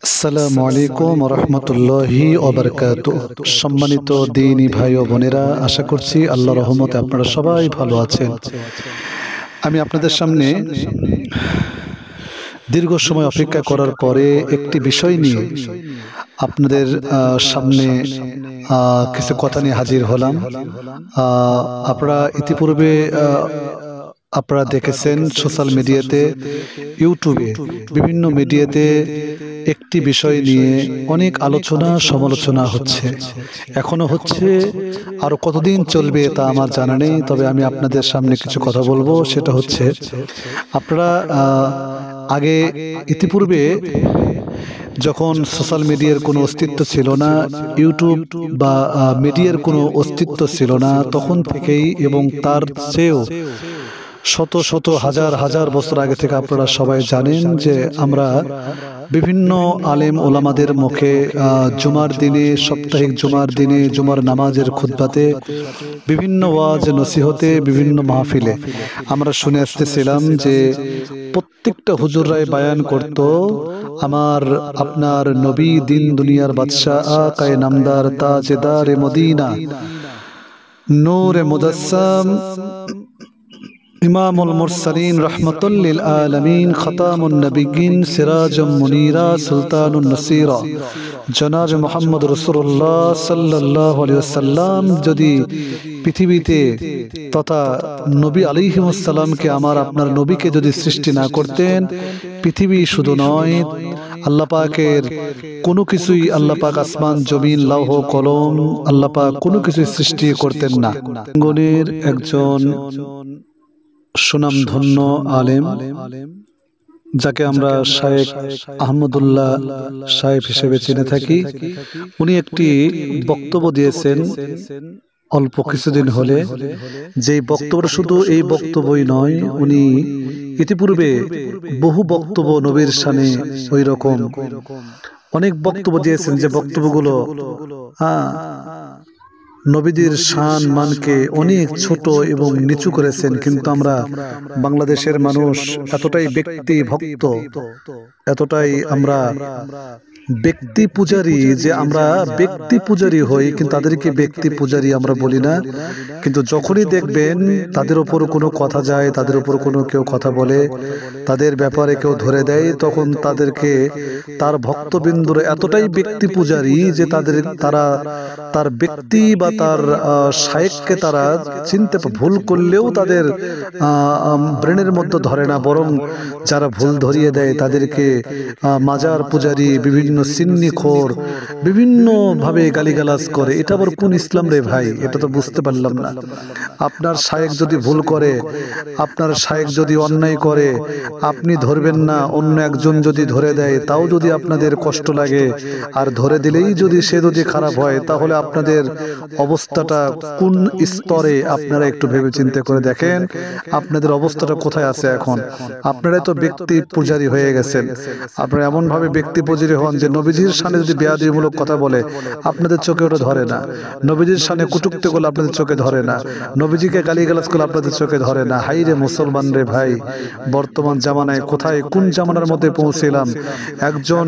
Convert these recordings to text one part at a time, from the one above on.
আসসালামু আলাইকুম রহমতুল্লাহি ওবারাকাতুহু। সম্মানিত দিনী ভাই ও বোনেরা, আশা করছি আল্লাহর রহমতে আপনারা সবাই ভালো আছেন। আমি আপনাদের সামনে দীর্ঘ সময় অপেক্ষা করার পরে একটি বিষয় নিয়ে আপনাদের সামনে কিছু কথা নিয়ে হাজির হলাম। আপনারা ইতিপূর্বে আপনারা দেখেছেন সোশ্যাল মিডিয়াতে, ইউটিউবে, বিভিন্ন মিডিয়াতে একটি বিষয় নিয়ে অনেক আলোচনা সমালোচনা হচ্ছে, এখনো হচ্ছে, আরো কতদিন চলবে তা আমার জানা নেই। তবে আমি আপনাদের সামনে কিছু কথা বলবো। সেটা হচ্ছে, আপনারা আগে ইতিপূর্বে যখন সোশ্যাল মিডিয়ার কোনো অস্তিত্ব ছিল না, ইউটিউব বা মিডিয়ার কোনো অস্তিত্ব ছিল না, তখন থেকেই এবং তার চেয়েও শত শত হাজার হাজার বছর আগে থেকে আপনারা সবাই জানেন যে আমরা বিভিন্ন আলেম ওলামাদের মুখে জুমার দিনে, সাপ্তাহিক জুমার দিনে, জুমার নামাজের খুতবাতে, বিভিন্ন ওয়াজ নসিহতে, বিভিন্ন মাহফিলে আমরা শুনে আসতেছিলাম যে প্রত্যেকটা হুজুররাই বায়ান করত, আমার আপনার নবী, দিন দুনিয়ার বাদশাহ, আকায়ে নামদার, তাজদার মদিনা, নূরে মুজাসসাম, ইমামুল মুরসালিন, রাহমাতুল লিল আলামিন, খাতামুন নবিয়্যিন, সিরাজুম মুনীরা, সুলতানুন নাসীরা, জনাব মুহাম্মদ রাসূলুল্লাহ সাল্লাল্লাহু আলাইহি ওয়াসাল্লাম যদি পৃথিবীতে তথা নবী আলাইহিস সালামকে, আমার আপনার নবীকে যদি সৃষ্টি না করতেন, পৃথিবী শুধু নয়, আল্লাহ পাকের কোনো কিছুই, আল্লাহ পাক আসমান জমিন লৌহ কলম, আল্লাহ পাক কোনো কিছুই সৃষ্টি করতেন না। গণের একজন সুনামধন্য আলেম, যাকে আমরা শায়েখ আহমদুল্লাহ সাহেব হিসেবে চিনে থাকি, উনি একটি বক্তব্য দিয়েছেন অল্প কিছুদিন হলে। যে বক্তব্য, শুধু এই বক্তব্যই নয়, উনি ইতিপূর্বে বহু বক্তব্য নবীর শানে ওই রকম অনেক বক্তব্য দিয়েছেন, যে বক্তব্যগুলো নবীদের শান মানকে অনেক ছোট এবং নিচু করেছেন। কিন্তু আমরা বাংলাদেশের মানুষ এতটাই ব্যক্তি ভক্ত, এতটাই আমরা ব্যক্তি পূজারী, যে আমরা ব্যক্তি পূজারী হই, কিন্তু তাদেরকে ব্যক্তি পূজারী আমরা বলি না। কিন্তু যখনই দেখবেন তাদের উপর কোনো কথা যায়, তাদের উপর কোনো কেউ কথা বলে, তাদের ব্যাপারে কেউ ধরে দেয়, তখন তাদেরকে, তার ভক্তবিন্দুরা এতটাই ব্যক্তি পূজারী যে তারা তার ব্যক্তি বা তার শায়েখকে তারা চিনতে, ভুল করলেও তাদের ব্রেনের মধ্যে ধরে না, বরং যারা ভুল ধরিয়ে দেয় তাদেরকে মাজার পূজারী, বিভিন্ন সিন্নিখোর, বিভিন্ন ভাবে গালিগালাজ করে। এটা আবার কোন ইসলাম রে ভাই? এটা তো বুঝতে পারলাম না। আপনার শায়েখ যদি ভুল করে, আপনার শায়েখ যদি অন্যায় করে, আপনি ধরবেন না, অন্য একজন যদি ধরে দেয় তাও যদি আপনাদের কষ্ট লাগে, আর ধরে দিলেই যদি সে যদি খারাপ হয়, তাহলে আপনাদের অবস্থাটা কোন স্তরে? আপনারা একটু ভেবে চিন্তা করে দেখেন আপনাদের অবস্থাটা কোথায় আছে এখন। আপনারাই তো ব্যক্তি পূজারী হয়ে গেছেন। আপনারা এমন ভাবে ব্যক্তি পূজারী হন যে নবীজির শানে যদি বেয়াদবিমূলক কথা বলে, আপনাদের চোখে ওটা ধরে না। নবীজির শানে কটূক্তি করলে আপনাদের চোখে ধরে না। নবীজিকে গালিগালাজ করলে আপনাদের চোখে ধরে না। হাই রে মুসলমান রে ভাই, বর্তমান জামানায় কোথায়, কোন জামানার মধ্যে পৌঁছেলাম? একজন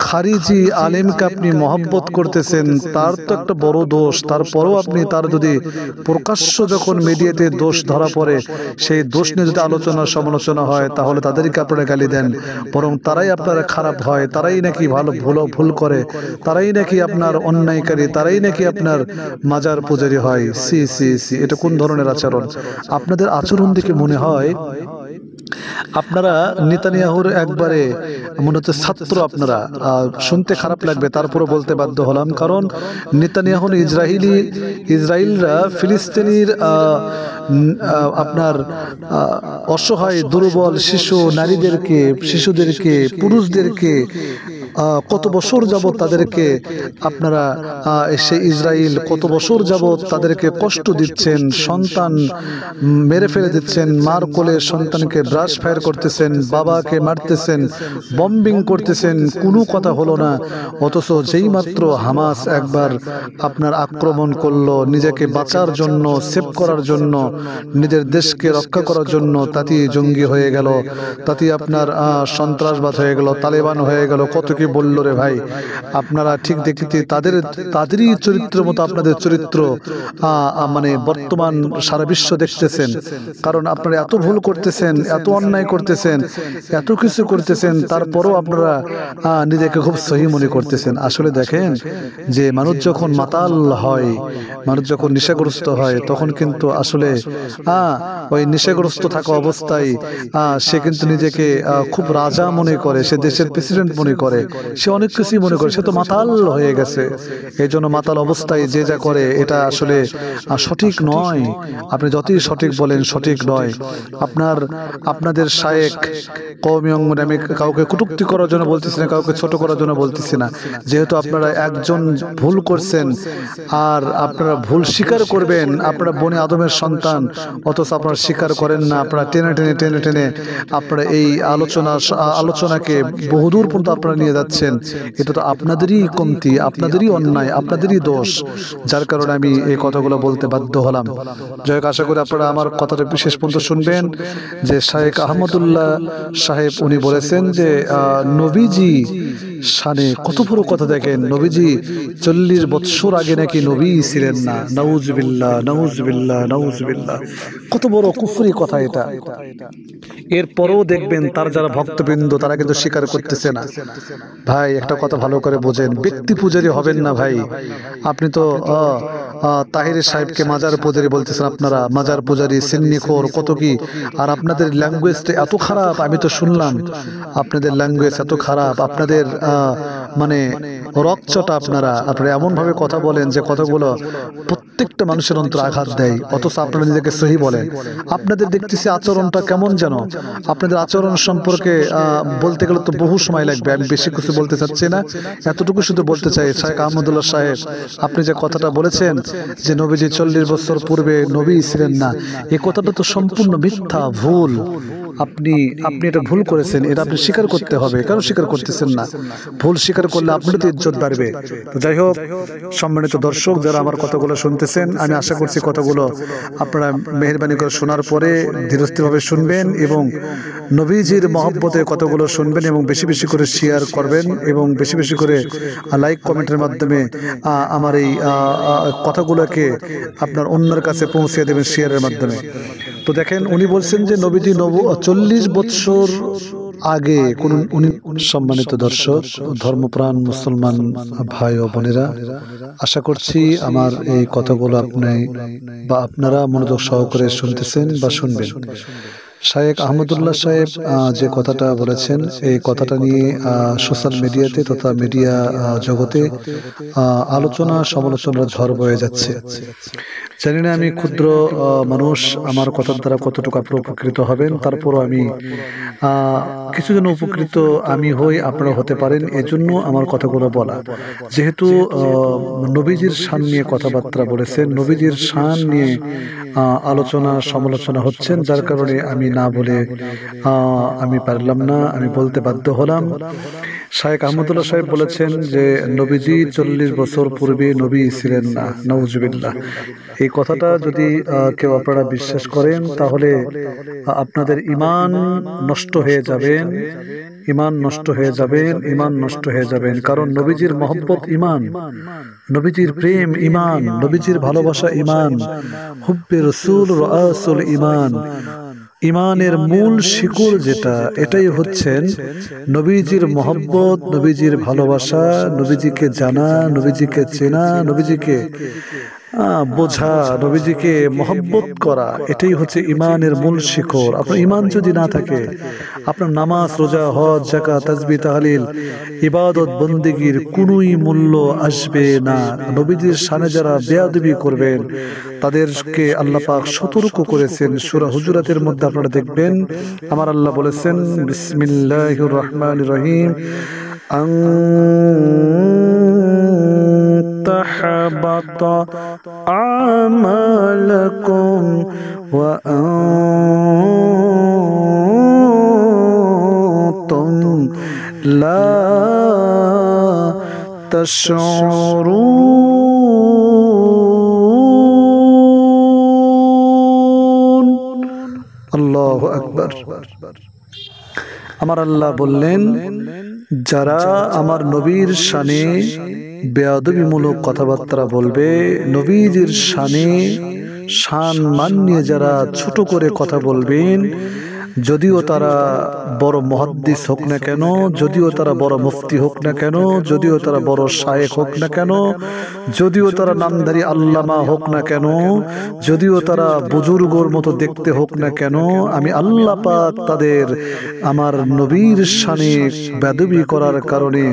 খারিজি আলেমকে আপনি মহব্বত করতেছেন, তার তো একটা বড় দোষ, তারপরেও আপনি তার যদি প্রকাশ্য যখন মিডিয়াতে দোষ ধরা পড়ে, সেই দোষ নিয়ে যদি আলোচনা সমালোচনা হয়, তাহলে তাদেরকে আপনারা গালি দেন, বরং তারাই আপনারা খারাপ হয়, তারাই নাকি ভালো ভুল করে, তারাই নাকি আপনার অন্যায়কারী, তারাই নাকি আপনার মাজার পূজারী হয়। সি সি সি, এটা কোন ধরনের আচরণ? আপনাদের আচরণ দেখে মনে হয় আপনারা নেতানিয়াহুর একবারে মনে হচ্ছে ছাত্র। আপনারা শুনতে খারাপ লাগবে, তারপরও বলতে বাধ্য হলাম, কারণ নেতানিয়াহু ইসরায়েলরা ফিলিস্তিনির আপনার অসহায় দুর্বল শিশু, নারীদেরকে, শিশুদেরকে, পুরুষদেরকে কত বছর যাবত তাদেরকে আপনারা সেই ইসরায়েল কত বছর যাবত তাদেরকে কষ্ট দিচ্ছেন, সন্তান মেরে ফেলে দিচ্ছেন, মার কোলে সন্তানকে ব্রাশ ফায়ার করতেছেন, বাবাকে মারতেছেন, বম্বিং করতেছেন, কোনো কথা হলো না। অথচ যেই মাত্র হামাস একবার আপনার আক্রমণ করলো, নিজেকে বাঁচার জন্য, সেভ করার জন্য, নিজের দেশকে রক্ষা করার জন্য, তাতেই জঙ্গি হয়ে গেল, তাতেই আপনার সন্ত্রাসবাদ হয়ে গেল, তালেবান হয়ে গেল, কত কি বললো রে ভাই, আপনারা ঠিক দেখতে তাদেরই চরিত্রের মতো আপনাদের চরিত্র মানে বর্তমান সারা বিশ্ব দেখতেছেন। কারণ আপনারা এত ভুল করতেছেন, এত অন্যায় করতেছেন, এত কিছু করতেছেন, তারপরও আপনারা নিজেকে খুব সহি মনে করতেছেন। আসলে দেখেন যে মানুষ যখন মাতাল হয়, মানুষ যখন নেশাগ্রস্ত হয়, তখন কিন্তু আসলে ওই নেশাগ্রস্ত থাকা অবস্থায় সে কিন্তু নিজেকে খুব রাজা মনে করে, সে দেশের প্রেসিডেন্ট মনে করে, সে অনেক কিছুই মনে করে, সে তো মাতাল হয়ে গেছে। এই জন্য মাতাল অবস্থায় যে যা করে এটা আসলে সঠিক নয়। আপনি যতই সঠিক বলেন সঠিক নয়। আপনাদের শায়েখ কওমি অঙ্গনে, আমি কাউকে কটূক্তি করার জন্য বলতেছি না, কাউকে ছোট করার জন্য বলতেছি না। যেহেতু আপনারা একজন ভুল করছেন আর আপনারা ভুল স্বীকার করবেন, আপনারা বনি আদমের সন্তান, অথচ আপনারা স্বীকার করেন না। আপনারা টেনে টেনে টেনে টেনে আপনারা এই আলোচনাকে বহুদূর পর্যন্ত আপনারা নিয়ে যাচ্ছেন। এটা তো আপনাদেরই কমতি, আপনাদেরই অন্যায়, আপনাদেরই দোষ, যার কারণে আমি এই কথাগুলো বলতে বাধ্য হলাম। যাই হোক, আশা করি আপনারা আমার কথাটা বিশেষ পর্যন্ত শুনবেন। যে শায়েখ আহমদুল্লাহ সাহেব উনি বলেছেন যে নবীজি শানে কত বড় কথা। দেখেন, নবীজি 40 বৎসর আগে নাকি নবী ছিলেন না। নাউজুবিল্লাহ, নাউজুবিল্লাহ, নাউজুবিল্লাহ। কত বড় কুফরি কথা এটা। এরপরেও দেখবেন তার যারা ভক্তবৃন্দ তারা কিন্তু স্বীকার করতেছে না। ভাই একটা কথা ভালো করে বোঝেন, ব্যক্তি পূজারী হবেন না ভাই। আপনি তো তাহিরি সাহেবকে মাজার পূজারী বলতেছেন, আপনারা মাজার পূজারী, সিন্নিখোর, কত কি। আর আপনাদের ল্যাঙ্গুয়েজটা এত খারাপ, আমি তো শুনলাম আপনাদের ল্যাঙ্গুয়েজ এত খারাপ, আপনাদের মানে রকচটা, আপনারা এমন ভাবে কথা বলেন যে কথাগুলো প্রত্যেকটা মানুষের অন্তর আঘাত দেয়, অথচ আপনারা নিজেকে সহি বলেন। আপনাদের দেখতেছি আচরণটা কেমন যেন। আপনাদের আচরণ সম্পর্কে বলতে গেলে তো বহু সময় লাগবে, আমি বেশি কিছু বলতে চাচ্ছি না, এতটুকু শুধু বলতে চাই। শায়েখ আহমদুল্লাহ সাহেব, আপনি যে কথাটা বলেছেন যে নবীজি 40 বছর পূর্বে নবী ছিলেন না, এই কথাটা তো সম্পূর্ণ মিথ্যা, ভুল। আপনি এটা ভুল করেছেন, এটা আপনি স্বীকার করতে হবে। কেন স্বীকার করতেছেন না? ভুল স্বীকার করলে আপনার তো ইজ্জত বাড়বে। তো যাই হোক, সম্মানিত দর্শক যারা আমার কথাগুলো শুনতেছেন, আমি আশা করছি কথাগুলো আপনারা মেহেরবানি করে শোনার পরে ধীরস্থিরভাবে শুনবেন এবং নবীজির মহব্বতে কথাগুলো শুনবেন এবং বেশি বেশি করে শেয়ার করবেন এবং বেশি বেশি করে লাইক কমেন্টের মাধ্যমে আমার এই কথাগুলোকে আপনার অন্যের কাছে পৌঁছে দেবেন শেয়ারের মাধ্যমে। তো দেখেন, উনি বলছেন যে নবীজি 40 বৎসর আগে কোন উনি। সম্মানিত দর্শক, ধর্মপ্রাণ মুসলমান ভাই ও বোনেরা, আশা করছি আমার এই কথাগুলো আপনি বা আপনারা মনোযোগ সহকারে শুনতেছেন বা শুনবেন। শায়েখ আহমদুল্লাহ সাহেব যে কথাটা বলেছেন, এই কথাটা নিয়ে সোশ্যাল মিডিয়াতে তথা মিডিয়া জগতে আলোচনা সমালোচনার ঝড় বয়ে যাচ্ছে। জানি না আমি ক্ষুদ্র মানুষ, আমার কথার দ্বারা কতটুকু আপনারা উপকৃত হবেন। তারপরও আমি কিছু জন উপকৃত আমি হই, আপনারা হতে পারেন, এজন্য আমার কথাগুলো বলা। যেহেতু নবীজির শান নিয়ে কথাবার্তা বলেছেন, নবীজির শান নিয়ে আলোচনা সমালোচনা হচ্ছেন, যার কারণে আমি না বলে আমি পারলাম না, আমি বলতে বাধ্য হলাম। শায়েখ আহমদুল্লাহ সাহেব বলেছেন যে নবীজি 40 বছর পূর্বে নবী ছিলেন না। নাউজুবিল্লাহ। এই কথাটা যদি কেউ আপনারা বিশ্বাস করেন, তাহলে আপনাদের ঈমান নষ্ট হয়ে যাবেন, ঈমান নষ্ট হয়ে যাবেন, ঈমান নষ্ট হয়ে যাবেন। কারণ নবীজির মহব্বত ঈমান, নবীজির প্রেম ঈমান, নবীজির ভালোবাসা ঈমান, হুব্বে রাসূল রাসূল ঈমান। ইমানের মূল শিকড় যেটা, এটাই হচ্ছেন নবীজির মহব্বত, নবীজির ভালোবাসা, নবীজিকে জানা, নবীজিকে চেনা, নবীজিকে বোঝা, নবীজিকে মহব্বত করা, এটাই হচ্ছে ইমানের মূল শিকড়। আপনার ইমান যদি না থাকে, আপনার নামাজ, রোজা, হজ, যাকাত, তাসবিহ, তাহলিল, ইবাদত, বন্দেগীর কোনোই মূল্য আসবে না। নবীজির শানে যারা বেয়াদবি করবেন তাদেরকে আল্লাহ পাক সতর্ক করেছেন। সূরা হুজুরাতের মধ্যে আপনারা দেখবেন আমার আল্লাহ বলেছেন, বিসমিল্লাহির রহমানির রহিম, تحبط أعمالكم وأنتم لا تشعرون। আল্লাহু আকবার। আমার আল্লাহ বললেন যারা আমার নবীর শানে বেয়াদবিমূলক কথাবার্তা বলবে, নবীজির শানে সম্মান নিয়ে যারা ছোট করে কথা বলবেন, যদিও তারা বড় মুহাদ্দিস হোক না কেন, যদিও তারা বড় মুফতি হোক না কেন, যদিও তারা বড় শায়েখ হোক না কেন, যদিও তারা নামধারী আল্লামা হোক না কেন, যদিও তারা বুজুর্গর মতো দেখতে হোক না কেন, আমি আল্লাহ পাক তাদের আমার নবীর শানে বেয়াদবি করার কারণে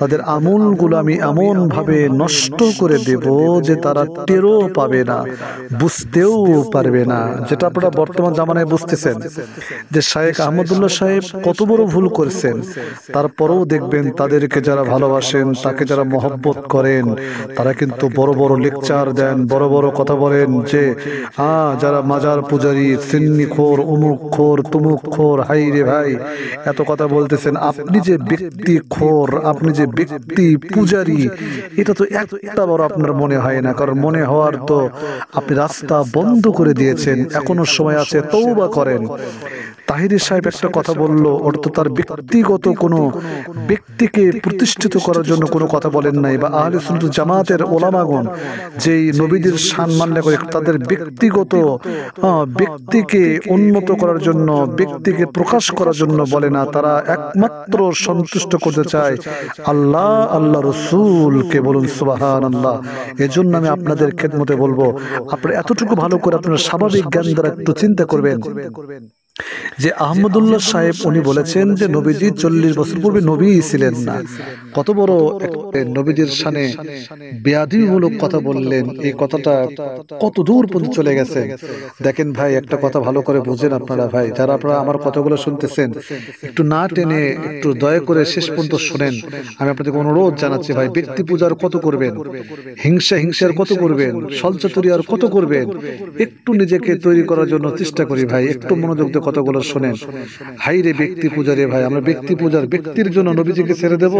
তাদের আমলগুলো আমি এমন ভাবে নষ্ট করে দেব যে তারা টেরও পাবে না, বুঝতেও পারবে না। যেটা আপনারা বর্তমান জামানায় বুঝতেছেন যে শায়েখ আহমদুল্লাহ সাহেব কত বড় ভুল করেছেন, তারপরেও দেখবেন তাদেরকে যারা ভালোবাসেন, তাকে যারা মহব্বত করেন, তারা কিন্তু বড় বড় লেকচার দেন, বড় বড় কথা বলেন যে যারা মাজার পূজারী, সিন্নি খোর, অমুক খোর, তুমুক খোর, হাই রে ভাই এত কথা বলতেছেন। আপনি যে ব্যক্তি খোর, আপনি যে ব্যক্তি পূজারী, এটা তো একটা বড় আপনার মনে হয় না, কারণ মনে হওয়ার তো আপনি রাস্তা বন্ধ করে দিয়েছেন, এখনো সময় আছে, তওবা করেন। তাহিরি সাহেব একটা কথা বললো, ওটা তো তার ব্যক্তিগত কোনো ব্যক্তিকে প্রতিষ্ঠিত করার জন্য কোনো কথা বলেন নাই, বা আহলে সুন্নাত জামাতের ওলামাগণ যেই নবীদের সম্মান করে তাদের ব্যক্তিগত ব্যক্তিকে উন্নত করার জন্য, ব্যক্তিকে প্রকাশ করার জন্য বলে না, তারা একমাত্র সন্তুষ্ট করতে চায় আল্লাহ, আল্লাহ রসুলকে। বলুন সুবহানাল্লাহ। এজন্য আমি আপনাদের খেদমতে বলবো, আপনারা এতটুকু ভালো করে আপনারা স্বাভাবিক জ্ঞান দ্বারা একটু চিন্তা করবেন যে আহমদুল্লাহ সাহেব উনি বলেছেন যে নবীজি 40 বছর পূর্বে নবী ছিলেন না। কত বড় নবীজির শানে বেয়াদবিমূলক কথা বললেন, এই কথাটা কত দূর পর্যন্ত চলে গেছে। দেখেন ভাই, একটা কথা ভালো করে বুঝেন আপনারা ভাই, যারা আপনারা আমার কথাগুলো শুনতেছেন, একটু না টেনে একটু দয়া করে শেষ পর্যন্ত শুনেন। আমি আপনাদেরকে অনুরোধ জানাচ্ছি ভাই, ব্যক্তি পূজার কত করবেন, হিংসার কত করবেন, সলচাতুরি আর কত করবেন, একটু নিজেকে তৈরি করার জন্য চেষ্টা করি ভাই, একটু মনোযোগ দিয়ে কথাগুলো শোনেন। হাই রে ব্যক্তি পূজারে ভাই, আমরা ব্যক্তি পূজার, ব্যক্তির জন্য নবীজিকে ছেড়ে দেব,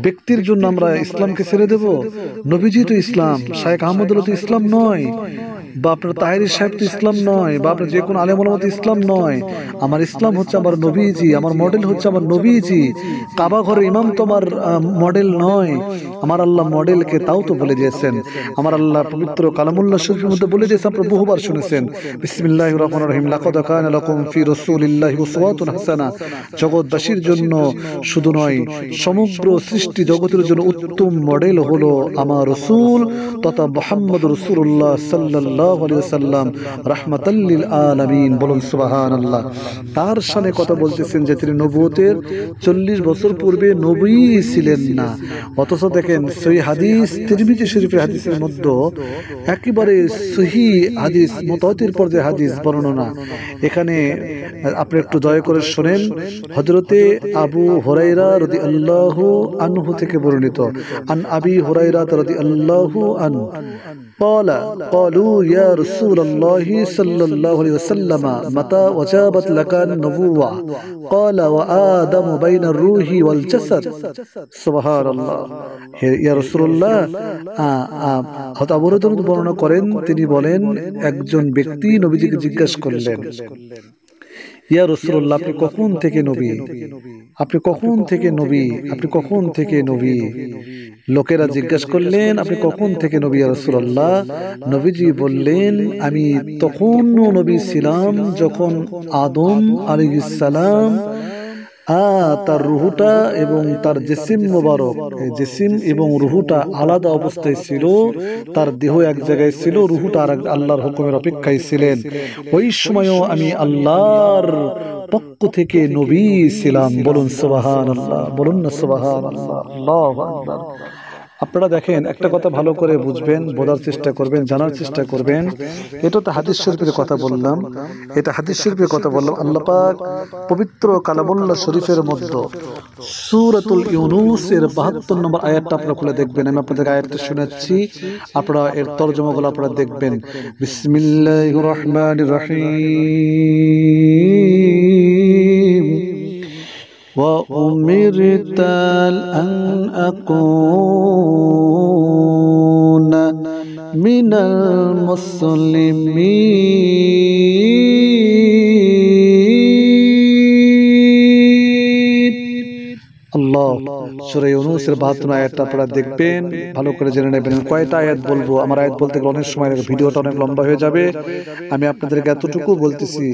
ব্যক্তির জন্য আমরা ইসলামকে ছেড়ে দেব? নবীজি তো ইসলাম, শায়েখ আহমদুল্লাহ তো ইসলাম নয়, বা আপনার তাহিরি সাহেব তো ইসলাম নয়, বা আপনার যে কোনো আলেম ওলামা তো ইসলাম নয়। আমার ইসলাম হচ্ছে আমার নবীজি, আমার মডেল হচ্ছে আমার নবীজি। কাবা ঘরের ইমাম তো আমার মডেল নয়, আমার আল্লাহ মডেলকে তাও তো বলে দিয়েছেন। আমার আল্লাহ পবিত্র কালামুল্লাহ শরীফের মধ্যে বলে দিয়েছে, আপনারা বহুবার শুনেছেন, বিসমিল্লাহির রহমানির রহিম, লাকাদ কানা লাকুম ফি রাসূলিল্লাহি উসওয়াতুন হাসানাহ। জগৎবাসীর জন্য শুধু নয়, সমগ্র সৃষ্টি জগতের জন্য উত্তম মডেল হলো আমার রাসূল তথা মুহাম্মদ রাসূলুল্লাহ সাল্লাল্লাহু আলাইহি ওয়াসাল্লাম, রাহমাতাল লিল আলামিন। বলুন সুবহানাল্লাহ। তার শানে কথা বলতেছেন যে তিনি নবুয়তের 40 বছর পূর্বে নবী ছিলেন না। অথচ দেখেন সহিহ হাদিস, তিরমিজি শরীফের হাদিসের মধ্যে একেবারে সহিহ হাদিস, মুতাওয়াতির পর্যায়ে হাদিস বর্ণনা। এখানে আপনি একটু দয়া করে শুনেন, হযরতে আবু হুরায়রা রাদিয়াল্লাহু আনহু থেকে বর্ণিত, আন আবি হুরায়রা রাদিয়াল্লাহু আনহু قال قالوا يا رسول الله صلى الله عليه وسلم متى وجبت لك النبوة قال وآدم بين الروح والجسد سبحان الله। ইয়া রাসূলুল্লাহ, হযরত আবু হুরায়রা বর্ণনা করেন, তিনি বলেন একজন ব্যক্তি নবীজিকে জিজ্ঞাসা করলেন, ইয়া রাসূলুল্লাহ, আপনি কখন থেকে নবী, আপনি কখন থেকে নবী, আপনি কখন থেকে নবী? লোকেরা জিজ্ঞাসা করলেন আপনি কখন থেকে নবী ইয়া রাসূলুল্লাহ? নবীজি বললেন আমি তখনও নবী ছিলাম যখন আদম আলাইহিস সালাম তার রুহুটা এবং তার জিসিম মুবারক, জিসিম এবং রুহুটা আলাদা অবস্থায় ছিল, তার দেহ এক জায়গায় ছিল, রুহুটা আর আল্লাহর হুকুমের অপেক্ষায় ছিলেন। ওই সময়ও আমি আল্লাহর পক্ষ থেকে নবী ছিলাম। বলুন সুবহানাল্লাহ, বলুন না সুবহানাল্লাহ, আল্লাহু আকবার। আপনারা দেখেন, একটা কথা ভালো করে বুঝবেন, বোঝার চেষ্টা করবেন, জানার চেষ্টা করবেন। এটা তো হাদিস শরীফের কথা বললাম, এটা হাদিস শরীফের কথা বললাম। আল্লাহ পাক পবিত্র কালামুল্লাহ শরীফের মধ্যে সূরাতুল ইউনূস এর 72 নম্বর আয়াতটা আপনারা খুলে দেখবেন। আমি আপনাদের আয়াতটা শোনাচ্ছি, আপনারা এর তরজমাগুলো আপনারা দেখবেন। বিসমিল্লাহির রহমানির রহিম وأمرت أن أكون من المسلمين। الله সূরা ইউনূসের ৭২ আয়াতটা আপনারা দেখবেন, ভালো করে জেনে নেবেন। কয়টা আয়াত বলবো, আমার আয়াত বলতে গেলে অনেক সময় লাগে, ভিডিওটা অনেক লম্বা হয়ে যাবে। আমি আপনাদেরকে এতটুকু বলতেছি,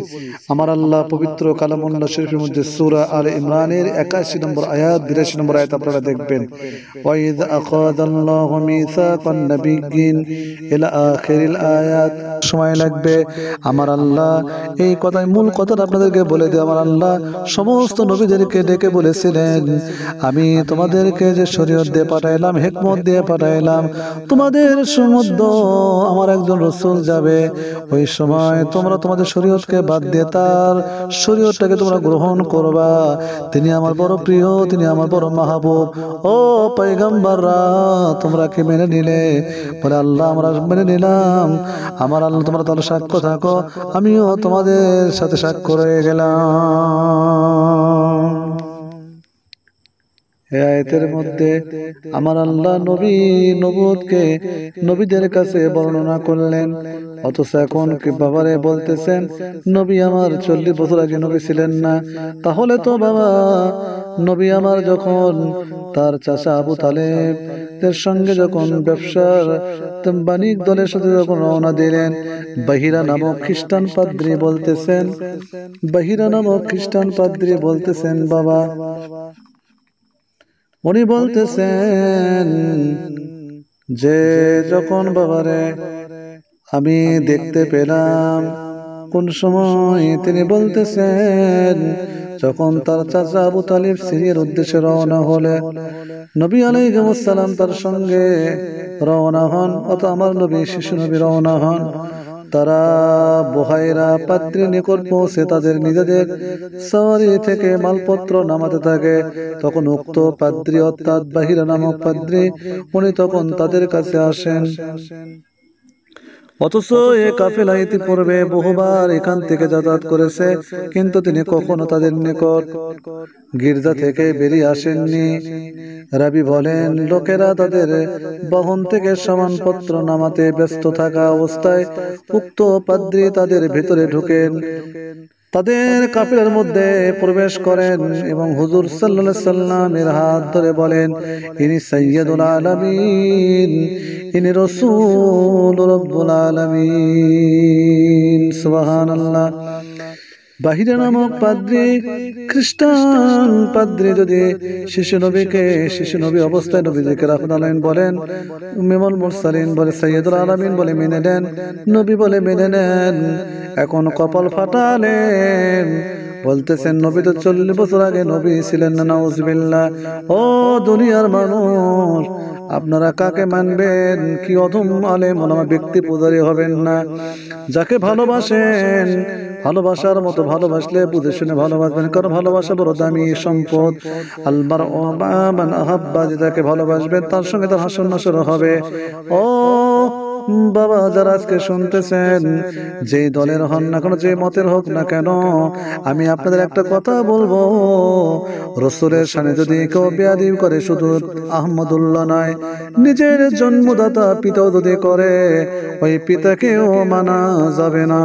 আমার আল্লাহ পবিত্র কালামুল্লাহ শরীফের মধ্যে সূরা আলে ইমরানের ৮১ নম্বর আয়াত ৮২ নম্বর আয়াত আপনারা দেখবেন, ওয়াইদ আখাযাল্লাহু মিসাকান নাবিয়্যিন ইলা আখিরিল আয়াত। সময় লাগবে। আমার আল্লাহ এই কথায় মূল কথাটা আপনাদেরকে বলে দেয়। আমার আল্লাহ সমস্ত নবীদেরকে ডেকে বলেছিলেন, আমি তোমাদেরকে যে শরীয়ত দিয়ে পাঠাইলাম, হিকমত দিয়ে পাঠাইলাম, তোমাদের মধ্যে আমার একজন রাসূল যাবে, ওই সময় তোমরা তোমাদের শরীয়তকে বাদ দিয়ে তার শরীয়তটাকে তোমরা গ্রহণ করবা। তিনি আমার বড় প্রিয়, তিনি আমার বড় মাহবুব। ও পয়গম্বররা, তোমরা কি মেনে নিলে? বলে, আল্লাহ আমরা মেনে নিলাম। আমার আল্লাহ তোমরা তাহলে সাক্ষ্য থাকো, আমিও তোমাদের সাথে সাক্ষ্য রয়ে গেলাম। এই আয়াতের মধ্যে আমার আল্লাহ নবুয়তকে নবীদের কাছে বর্ণনা করলেন, অথচ এখন কি বাবারে বলতেছেন নবী আমার 40 বছর আগে নবী ছিলেন না। তাহলে তো বাবা নবী আমার যখন তার চাচা আবু তালেব এর সঙ্গে যখন ব্যবসার বাণিক দলের সাথে যখন রওনা দিলেন, বাহিরা নামক খ্রিস্টান পাদ্রী বলতেছেন বাবা, উনি বলতেছেন যে যখন বাবারে আমি দেখতে পেলাম, কোন সময় তিনি বলতেছেন যখন তার চাচা আবু তালিব সিরিয়ার উদ্দেশ্যে রওনা হলে নবী আলাইহিস সালাম তার সঙ্গে রওনা হন, অত আমার নবী শিশু নবী রওনা হন। তারা বুহাইরা পাদ্রী নিকট পৌঁছে তাদের নিজেদের সওয়ারি থেকে মালপত্র নামাতে থাকে। তখন উক্ত পাদ্রী অর্থাৎ বাহিরা নামক পাদ্রী উনি তখন তাদের কাছে আসেন। অথচ এ কাফেলা ইতিপূর্বে বহুবার এখান থেকে যাতায়াত করেছে, কিন্তু তিনি কখনো তাদের নিকট গির্জা থেকে বেরিয়ে আসেননি। রাবী বলেন, লোকেরা তাদের বহন থেকে সামানপত্র নামাতে ব্যস্ত থাকা অবস্থায় উক্ত পাদ্রী তাদের ভিতরে ঢুকেন, তাদের কাফেলার মধ্যে প্রবেশ করেন এবং হুজুর সাল্লাল্লাহু আলাইহি সাল্লামের হাত ধরে বলেন, ইনি সাইয়্যিদুল আলামিন, ইনি রাসূল রব্বুল আলামিন। সুবহানাল্লাহ। বাহিরা নামক পাদ্রী, খ্রিস্টান পাদ্রী যদি শিশু নবী অবস্থায় নবীজিকে রাহুল আলামিন বলেন, ইমামুল মুরসালিন বলে সাইয়্যিদুল আলামিন বলে মেনে নেন, নবী বলে মেনে নেন। এখন কপাল ফাটালেন, বলতেছেন নবী তো 40 বছর আগে নবী ছিলেন না। নাউজুবিল্লাহ। ও দুনিয়ার মানুষ, আপনারা কাকে মানবেন? কি অধম আলেম ওলামা ব্যক্তি পূজারী হবেন না। যাকে ভালোবাসেন, ভালোবাসার মতো ভালোবাসলে বুঝে শুনে ভালোবাসবেন, কারণ ভালোবাসা বড় দামি সম্পদ। আলবার মান আহাব্বা, যাকে ভালোবাসবেন তার সঙ্গে তার হাসর নাসর হবে। ও বাবা, যারা আজকে শুনতেছেন, যেই দলের হন না কেন, যে মতের হোক না কেন, আমি আপনাদের একটা কথা বলবো, রাসূলের শানে যদি কেউ বেয়াদবি করে, শুধু আহমদুল্লাহ নয়, নিজের জন্মদাতা পিতাও যদি করে, ওই পিতাকেও মানা যাবে না।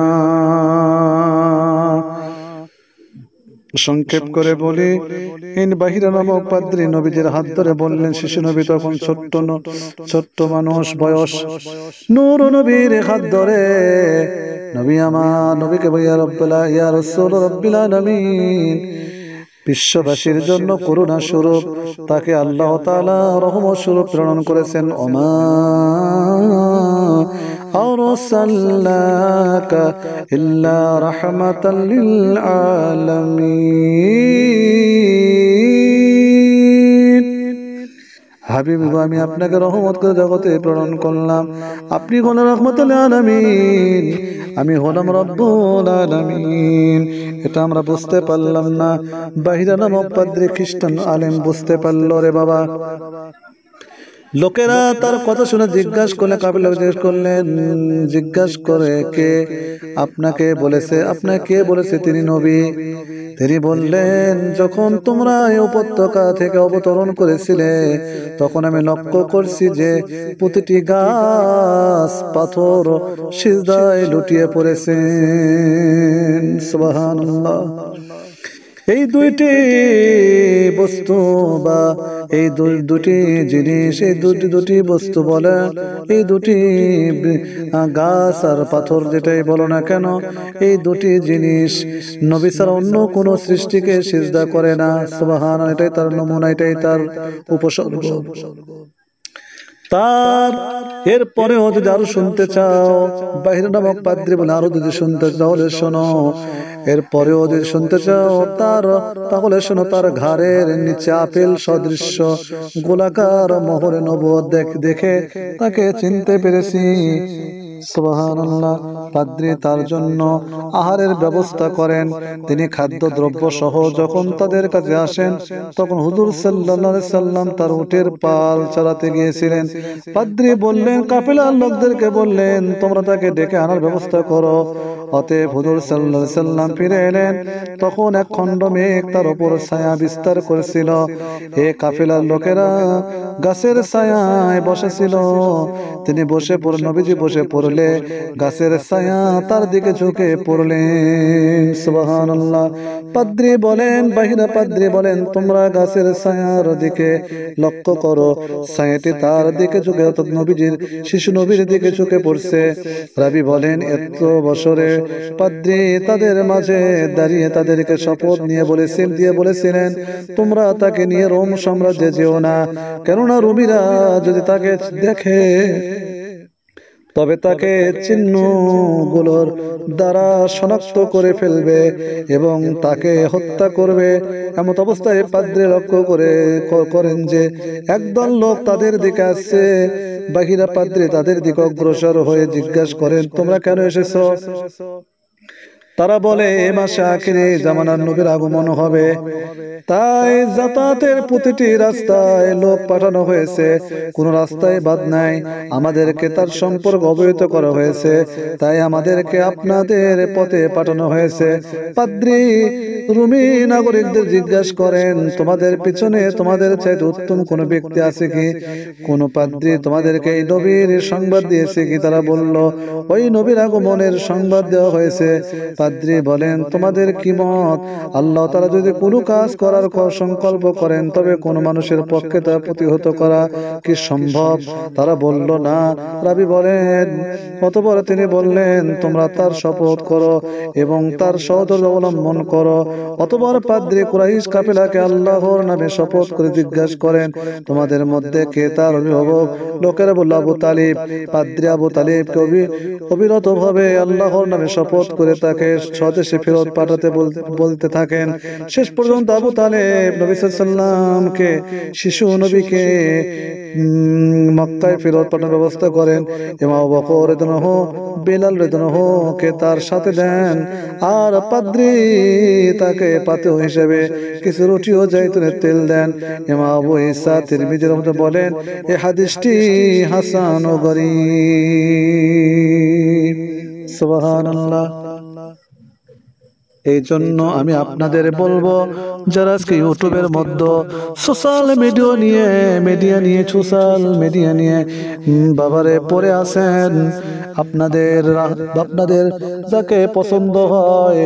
সংক্ষেপ করে বলি, বাহিরা নামক পাদ্রী নবীদের হাত ধরে বললেন, শিশু নবী তখন ছোট্ট মানুষ বয়স, নূর নবীর হাত ধরে নবী আমার নবীকে ইয়া রাসূল রাব্বিল আলামিন, বিশ্ববাসীর জন্য করুণা স্বরূপ তাকে আল্লাহ তাআলা রহমত স্বরূপ প্রেরণ করেছেন। ওমা আরসালনাকা ইল্লা রাহমাতাল লিল আলামিন। হাবিব গো, আমি আপনাকে রহমত করে জগতে প্রেরণ করলাম, আপনি হলেন রহমতুল আলামিন, আমি হলাম রব্বুল আলামিন। এটা আমরা বুঝতে পারলাম না, বাহিরা নামক পাদ্রী খ্রিস্টান আলেম বুঝতে পারলো রে বাবা। লোকেরা তার কথা শুনে জিজ্ঞাসা করলেন, কাফেলা জিজ্ঞাসা করে, কে আপনাকে বলেছে? আপনাকে কে বলেছে তিনি নবী? তিনি বললেন, যখন তোমরা এই উপত্যকা থেকে অবতরণ করেছিলে, তখন আমি লক্ষ্য করছি যে প্রতিটি গাছ পাথর সিজদায় লুটিয়ে পড়েছেন। সুবহানাল্লাহ। এই দুইটি বস্তু বা এই দুটি জিনিস, এই দুটি বস্তু বলে, এই দুটি গাছ আর পাথর যেটাই বলো না কেন, এই দুটি জিনিস নবী ছাড়া অন্য কোন সৃষ্টিকে সিজদা করে না। সুবহানাল্লাহ। এটাই তার নমুনা, এটাই তার উপসর্গ। তার এরপরেও যদি আরো শুনতে চাও, বাহির নামক পাদ্রী বলে আরো যদি শুনতে চাও তাহলে শোনো। এরপরেও যদি শুনতে চাও তাহলে শোনো, তার ঘাড়ের নিচে আপেল সদৃশ্য গোলাকার মোহরে নবুয়ত দেখে তাকে চিনতে পেরেছি। সুবহানাল্লাহ। পাদ্রী তার জন্য আহারের ব্যবস্থা করেন। তিনি খাদ্য দ্রব্য সহ যখন তাদের কাছে আসেন, তখন হুজুর সাল্লাল্লাহু আলাইহি সাল্লাম তার উটের পাল চালাতে গিয়েছিলেন। পাদ্রী বললেন, কাফেলার লোকদেরকে বললেন, তোমরা তাকে ডেকে আনার ব্যবস্থা করো। অতএব হুজুর সাল্লাল্লাহু আলাইহি সাল্লাম ফিরে এলেন। তখন এক খণ্ড মেঘ তার উপর ছায়া বিস্তার করেছিল। এ কাফেলার লোকেরা গাছের ছায়ায় বসেছিল। তিনি বসে পড়লেন, নবীজি বসে পড়লে গাছের ছায়া তার দিকে ঝুঁকে পড়লেন। সুবহানাল্লাহ। পাদ্রী বলেন, বাহিরা পাদ্রী বলেন, তোমরা গাছের ছায়ার দিকে লক্ষ্য করো। ছায়াটি তার দিকে ঝুঁকে, অর্থাৎ নবীজির, শিশু নবীর দিকে ঝুঁকে পড়ছে। রাবী বলেন, এত বছরে পাদ্রী তাদের মাঝে দাঁড়িয়ে তাদেরকে শপথ দিয়ে বলেছিলেন, তোমরা তাকে নিয়ে রোম সাম্রাজ্যে যেও না, কেননা রুমিরা যদি তাকে দেখে তবে তাকে চিহ্নগুলোর দ্বারা শনাক্ত করে ফেলবে এবং তাকে হত্যা করবে। এমন অবস্থায় পাদ্রী লক্ষ্য করেন যে একদল লোক তাদের দিকে আসছে। বাহিরা পাদ্রী তাদের দিকে অগ্রসর হয়ে জিজ্ঞাসা করেন, তোমরা কেন এসেছো? তারা বলে, এ মাসে আখিরে জামানার নবীর আগমন হবে, তাই যাতায়াতের প্রতিটি রাস্তায় লোক পাঠানো হয়েছে, কোন রাস্তায় বাদ নাই। আমাদেরকে তার সম্পর্কে অবহিত করা হয়েছে, তাই আমাদেরকে আপনাদের পথে পাঠানো হয়েছে। পাদ্রী রুমি নাগরিকদের জিজ্ঞাসা করেন, তোমাদের পিছনে তোমাদের চাইতে উত্তম কোন ব্যক্তি আছে কি? কোন পাদ্রী তোমাদেরকে এই নবীর সংবাদ দিয়েছে কি? তারা বলল, ওই নবীর আগমনের সংবাদ দেওয়া হয়েছে। পাদ্রী বলেন, তোমাদের কি মত? আল্লাহ তাআলা যদি কোনো কাজ করার সংকল্প করেন, তবে কোন মানুষের পক্ষে তা প্রতিহত করা কি সম্ভব? তারা বলল, না। রাবী বলেন, অতঃপর তিনি বললেন, তোমরা তার শপথ করো এবং তার সহধর্য অবলম্বন করো। অতঃপর পাদ্রী কুরাইশ কাফেলাকে আল্লাহর নামে শপথ করে জিজ্ঞাসা করেন, তোমাদের মধ্যে কে তার অভিভাবক? লোকেরা বলল, আবু তালিব। পাদ্রী আবু তালিবকে অবিরত ভাবে আল্লাহর নামে শপথ করে তাকে স্বদেশে ফেরত পাঠাতে বলতে থাকেন। শেষ পর্যন্ত আবু তালেব নবী সাল্লাল্লাহু আলাইহি সাল্লামকে, শিশু নবীকে মক্কায় ফেরত পাঠানোর ব্যবস্থা করেন এবং আবু বকর রাদিয়াল্লাহু আনহু, বেলাল রাদিয়াল্লাহু আনহু কে তার সাথে দেন। আর পাদ্রী তাকে পাতেও হিসেবে কিছু রুটি ও জাইতুনের তেল দেন। ইমাম আবু ঈসা তিরমিজি রাহমাতুল্লাহ বলেন, এই হাদিসটি হাসান ও গরীব। সুবহানাল্লাহ। এই জন্য আমি আপনাদের বলবো, যারা আজকে ইউটিউবের মধ্যে সোশ্যাল মিডিয়া নিয়ে বাবারে পড়ে আছেন, আপনাদের যাকে পছন্দ হয়,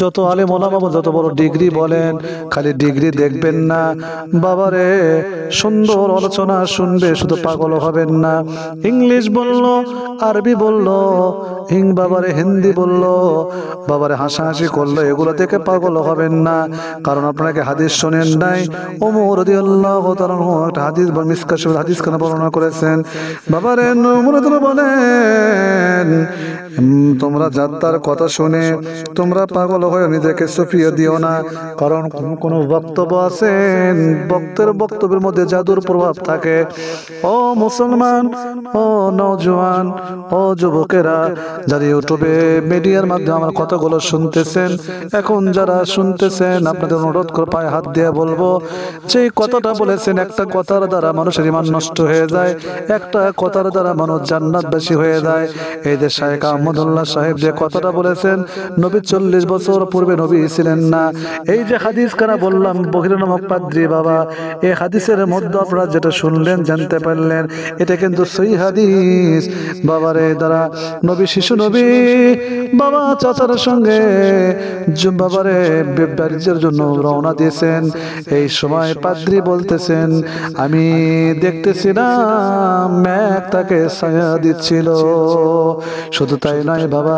যত আলেম ওলামা, যত বড় ডিগ্রি বলেন, খালি ডিগ্রি দেখবেন না বাবারে, সুন্দর আলোচনা শুনবে, শুধু পাগল হবেন না। ইংলিশ বললো, আরবি বললো, বাবারে হিন্দি বললো, বাবারে হাসাহাসি করলো, এগুলো দেখে পাগল হবেন না। কারণ আপনাকে হাদিস শোনেন নাই, ওমর রাদিয়াল্লাহু তাআলা একটা হাদিস বা মিসকাত শরীফের হাদিস কেন বর্ণনা করেছেন? বাবারে ওমর রাদিয়াল্লাহু বলেন, তোমরা যাত্রার কথা শুনে তোমরা পাগল হয়ে নিজেকে সুফিয়ে দিও না। কারণ কোন বক্তব্য আছেন, বক্তব্যের মধ্যে জাদুর প্রভাব থাকে। ও মুসলমান, ও নওজোয়ান, ও যুবকেরা, যারা ইউটিউবে মিডিয়ার মাধ্যমে আমার কথাগুলো শুনতেছেন, এখন যারা শুনতেছেন, আপনাদের অনুরোধ করে পায়ে হাত দিয়ে বলবো, যে কথাটা বলেছেন, একটা কথার দ্বারা মানুষের ঈমান নষ্ট হয়ে যায়, একটা কথার দ্বারা মানুষ জান্নাতবাসী হয়ে যায়। এই যে শাইখ আহমদুল্লাহ সাহেব যে কথাটা বলেছেন, নবী 40 বছর বছর পূর্বে নবী ছিলেন না। এই যে হাদিস কানা বললাম বহির নামক পাদ্রী বাবা, এই হাদিসের মধ্যে আপনারা যেটা শুনলেন জানতে পারলেন, এটা কিন্তু সহিহ হাদিস বাবারে। দ্বারা নবী শিশু নবী বাবা চাচার সঙ্গে বাবারে বাড়ির জন্য রওনা দিয়েছেন। এই সময় পাদ্রী বলতেছেন, আমি দেখতেছিলাম মেঘ তাকে ছায়া দিচ্ছিল। শুধু তাই নয় বাবা,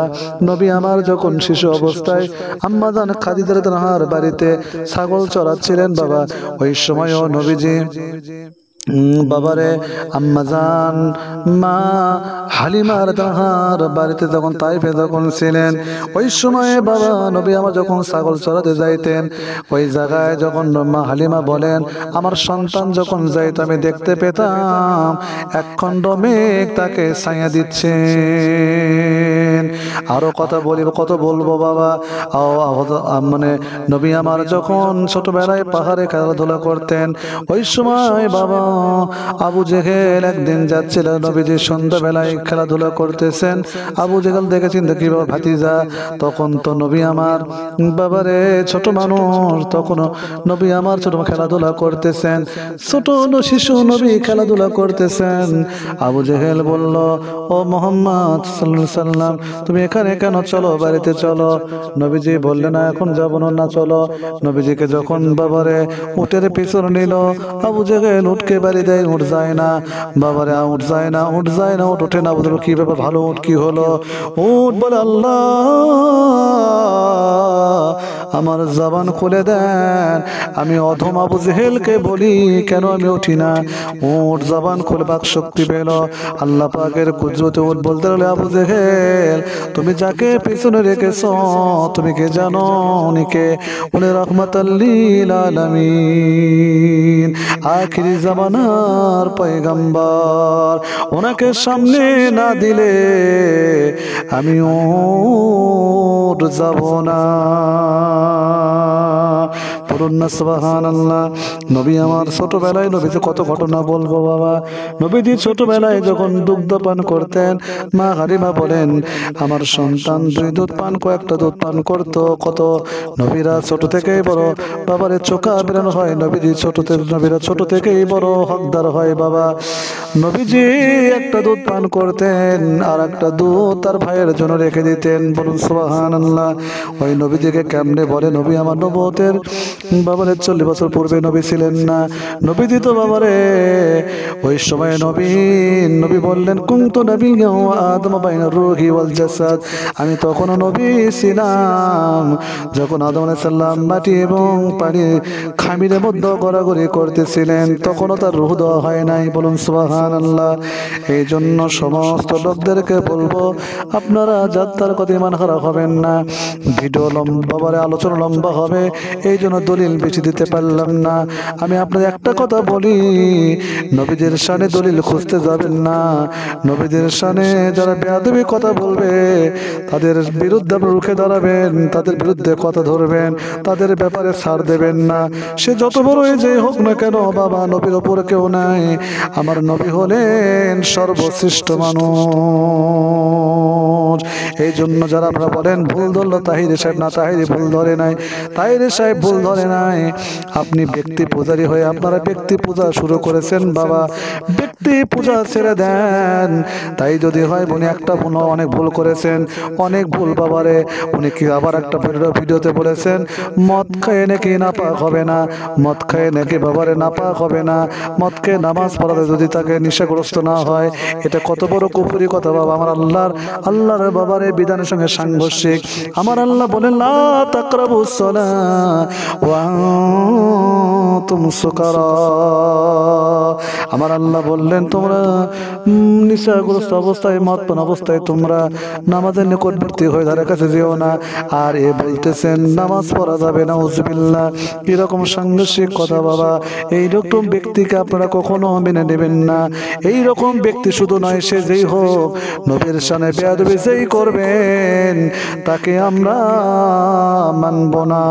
নবী আমার যখন শিশু অবস্থায় আম্মাজান খাদিজা রাদিয়াল্লাহু আনহার বাড়িতে ছাগল চড়াচ্ছিলেন বাবা, ওই সময়ও নবীজি বাবারে আম্মাজান মা হালিমা রাদিয়াল্লাহু বাড়িতে যখন তাইফে যখন ছিলেন, ওই সময়ে বাবা নবী আমার যখন ছাগল চড়াতে যাইতেন, ওই জায়গায় যখন মা হালিমা বলেন, আমার সন্তান যখন যাইতো আমি দেখতে পেতাম এক খণ্ড মেঘ তাকে ছায়া দিচ্ছে। আরো কথা বলবো বাবা। মানে নবী আমার যখন ছোটবেলায় পাহাড়ে খেলাধুলা করতেন, ওই সময় বাবা আবু জেহেল একদিন যাচ্ছিল, নবীজি সন্ধ্যাবেলায় খেলাধুলা করতেছেন। আবু জেহেল দেখেছেন দেখি বাবা ভাতিজা, তখন তো নবী আমার বাবারে ছোট মানুষ, তখন নবী আমার ছোট খেলাধুলা করতেছেন, ছোট শিশু নবী খেলাধুলা করতেছেন। আবু জেহেল বলল, ও মোহাম্মদ সাল্লাল্লাহু আলাইহি সাল্লাম, তুমি এখানে কেন, চলো বাড়িতে চলো। নবীজি বললেন না এখন যাবো না, চলো। নবীজিকে যখন বাবারে উটের পিছনে নিল, আবু জেহেল উঠকে বাড়ি দেয়, উঠ যায় না বাবারে, উঠ যায় না, উঠ ওঠে না। বলল কি ব্যাপার, ভালো উঠ কি হলো? উঠ বলে, আল্লাহ আমার জবান খুলে দেন, আমি অধম আবু জেহেলকে বলি কেন আমি উঠি না। উঠ জবান খুলে বাক শক্তি পেল, আল্লাহ পাকের কুদরতে উঠ বলতে হলে, আবু জেহেল তুমি যাকে পিছনে রেখেছ তুমি কে জানো? উনিকে বলে রাহমাতাল লিল আলামিন, আখিরি জামানার পয়গম্বর, ওনাকে সামনে না দিলে আমি উঠ যাব না। বলুন না সুবহানাল্লাহ। নবী আমার ছোটবেলায় নবীজি কত ঘটনা বলবো বাবা। নবীজি ছোটবেলায় যখন দুগ্ধ পান করতেন, মা হালিমা বলেন আমার সন্তান 2 দুধ পান, কয়েকটা দুধ পান করতো। কত নবীরা ছোট থেকেই বড় বাবারে চোখা বেরানো হয়, নবীরা ছোট থেকেই বড় হকদার হয় বাবা। নবীজি একটা দুধ পান করতেন, আর একটা দুধ তার ভাইয়ের জন্য রেখে দিতেন। বলুন সুবহানাল্লাহ। ওই নবীজিকে কেমনে বলে, নবী আমার নবুয়তের বাবারে 40 বছর পূর্বে নবী ছিলেন না। নবীজি তো বাবারে ওই সময় নবী বললেন, কুনতু নাবিয়্যা ওয়া আদম বাইনা রূহি ওয়াল জাসাদ, আমি তখনও নবী ছিলাম যখন আদম আলাইহিস সালাম মাটি এবং পানি খামিরের মধ্যে গড়াগড়ি করতেছিলেন, তখনও তার রূহ দেওয়া হয় নাই। বলুন সুবহানাল্লাহ। এই জন্য সমস্ত লোকদেরকে বলবো, আপনারা যাত্রার কথা ইমান খারাপ হবেন না। ভিডিও লম্বা, আলোচনা লম্বা হবে, এই জন্য দলিল বেশি দিতে পারলাম না। আমি আপনাদের একটা কথা বলি, নবীদের শানে দলিল খুঁজতে যাবেন না। নবীদের শানে যারা বেয়াদবি কথা বলবে তাদের বিরুদ্ধে রুখে দাঁড়াবেন, তাদের বিরুদ্ধে কথা ধরবেন, তাদের ব্যাপারে ছাড় দেবেন না। সে যত বড়ই যে হোক না কেন বাবা, নবীর ওপর কেউ নাই। আমার নবী হলেন সর্বশ্রেষ্ঠ মানুষ। এই জন্য যারা আপনারা বলেন ভুল ধরলো তাহিরি সাহেব, না তাহিরি ভুল ধরে নাই, তাহিরি সাহেব ভুল ধরে নাই। আপনি ব্যক্তি পূজারী হয়ে আপনারা ব্যক্তি পূজা শুরু করেছেন বাবা, ব্যক্তি পূজা ছেড়ে দেন। তাই যদি হয় উনি একটা ভুল, অনেক ভুল করেছেন, অনেক ভুল বাবারে। উনি কি আবার একটা ভিডিওতে বলেছেন মদ খেয়ে নাকি নাপাক হবে না, মদ খেয়ে নাকি বাবারে নাপাক হবে না, মদ খেয়ে নামাজ পড়াতে যদি তাকে নেশাগ্রস্ত না হয়। এটা কত বড় কুফরি কথা বাবা। আমার আল্লাহর বাবারে বিধানের সঙ্গে সাংঘর্ষিক। আমার আল্লাহ বলেন লা তাকরাবুস সালাহ ওয়া আনতুম সুকারা। আমার আল্লাহ বললেন তোমরা নেশাগ্রস্ত অবস্থায়, মদপান অবস্থায় তোমরা নামাজের নিকটবর্তী হয়ে ধারে কাছে যেও না। আর এ বলতেছেন নামাজ পড়া যাবে না, নাউযুবিল্লাহ। এরকম সাংঘর্ষিক কথা বাবা। এইরকম ব্যক্তিকে আপনারা কখনো মেনে নেবেন না। এইরকম ব্যক্তি শুধু নয়, সে যেই হোক, নবীর শানে বেয়াদবি যেই করবেন তাকে আমরা মানব না।